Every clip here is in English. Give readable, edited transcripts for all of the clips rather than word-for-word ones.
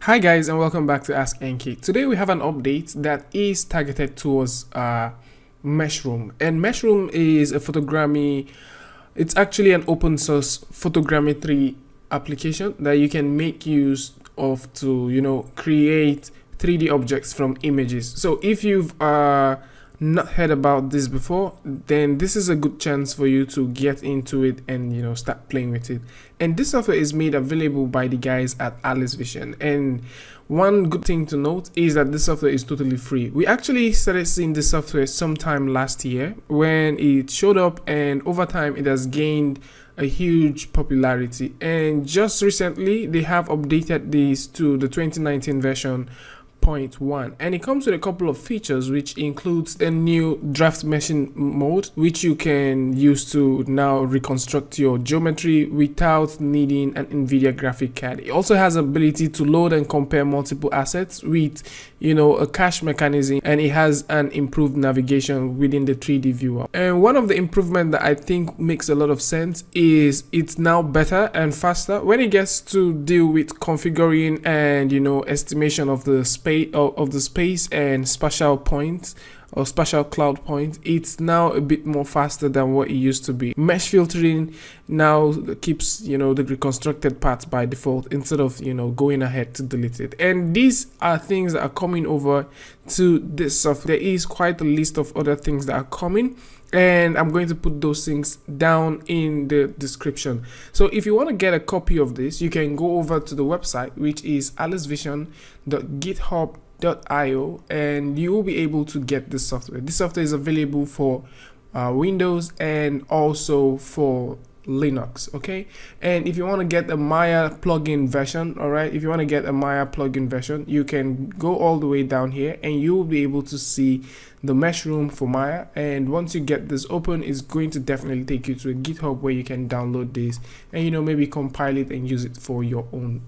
Hi guys, and welcome back to askNK. Today we have an update that is targeted towards Meshroom, and Meshroom is a photogrammetry. It's actually an open source photogrammetry application that you can make use of to create 3D objects from images. So if you've not heard about this before, then this is a good chance for you to get into it and start playing with it. And this software is made available by the guys at Alicevision, and one good thing to note is that this software is totally free. We actually started seeing this software sometime last year when it showed up, and over time it has gained a huge popularity, and just recently they have updated this to the 2019 version 0.1, and it comes with a couple of features, which includes a new draft meshing mode, which you can use to now reconstruct your geometry without needing an NVIDIA graphic card. It also has ability to load and compare multiple assets with a cache mechanism, and it has an improved navigation within the 3D viewer. And one of the improvements that I think makes a lot of sense is it's now better and faster when it gets to deal with configuring and estimation of the space and spatial points or spatial cloud points. It's now a bit more faster than what it used to be. Mesh filtering now keeps the reconstructed parts by default instead of going ahead to delete it. And these are things that are coming over to this software. There is quite a list of other things that are coming, and I'm going to put those things down in the description. So if you want to get a copy of this, you can go over to the website, which is alicevision.github.io, and you will be able to get this software. This software is available for Windows and also for Linux. Okay, and if you want to get a Maya plugin version, if you want to get a Maya plugin version, you can go all the way down here and you will be able to see the Meshroom for Maya. And once you get this open, it's going to definitely take you to a GitHub where you can download this and maybe compile it and use it for your own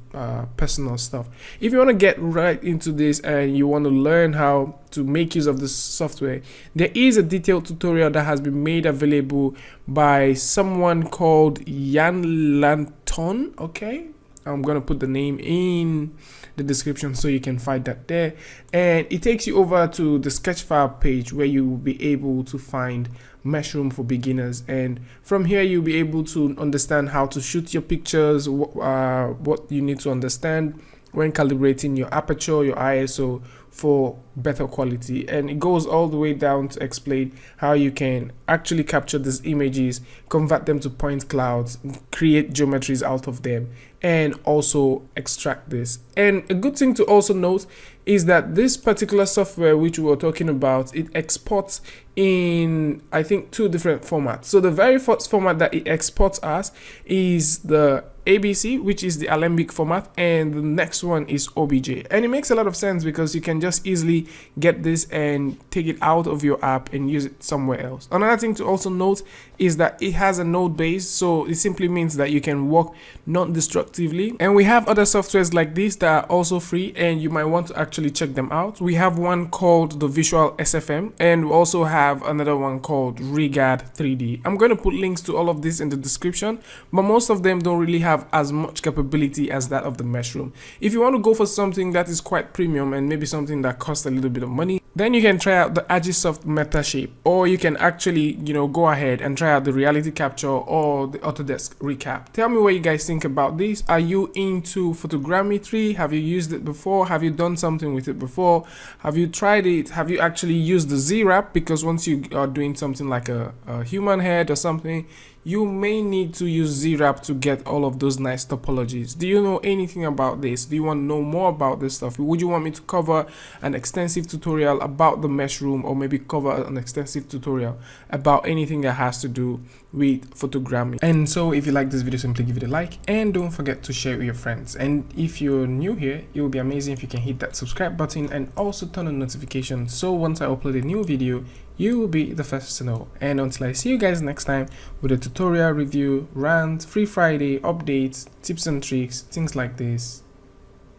personal stuff. If you want to get right into this and you want to learn how to make use of this software, there is a detailed tutorial that has been made available by someone called Jan Lanton. Okay, I'm gonna put the name in the description so you can find that there, and it takes you over to the sketch file page where you will be able to find Meshroom for beginners. And from here you'll be able to understand how to shoot your pictures, what you need to understand when calibrating your aperture, your ISO for better quality. And it goes all the way down to explain how you can actually capture these images, convert them to point clouds, create geometries out of them, and also extract this. And a good thing to also note is that this particular software which we were talking about, it exports in I think 2 different formats. So the very first format that it exports as is the ABC, which is the Alembic format, and the next one is OBJ. And it makes a lot of sense because you can just easily get this and take it out of your app and use it somewhere else. Another thing to also note is that it has a node base, so it simply means that you can work non-destructively. And we have other softwares like this that are also free, and you might want to actually check them out. We have one called the Visual SFM, and we also have another one called Regard 3D. I'm going to put links to all of this in the description, but most of them don't really have as much capability as that of the Meshroom. If you want to go for something that is quite premium and maybe something that costs a little bit of money, then you can try out the Agisoft Meta Shape, or you can actually go ahead and try out the Reality Capture or the Autodesk Recap. Tell me what you guys think about this. Are you into photogrammetry? Have you used it before? Have you done something with it before? Have you tried it? Have you actually used the Z-Wrap? Because once you are doing something like a human head or something, you may need to use Z-Wrap to get all of those nice topologies. Do you know anything about this? Do you want to know more about this stuff? Would you want me to cover an extensive tutorial about the Meshroom, or maybe cover an extensive tutorial about anything that has to do with photogramming? And so if you like this video, simply give it a like, and don't forget to share it with your friends. And if you're new here, it would be amazing if you can hit that subscribe button and also turn on notifications, so once I upload a new video, you will be the first to know. And until I see you guys next time with a tutorial, review, rant, free Friday, updates, tips and tricks, things like this,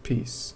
peace.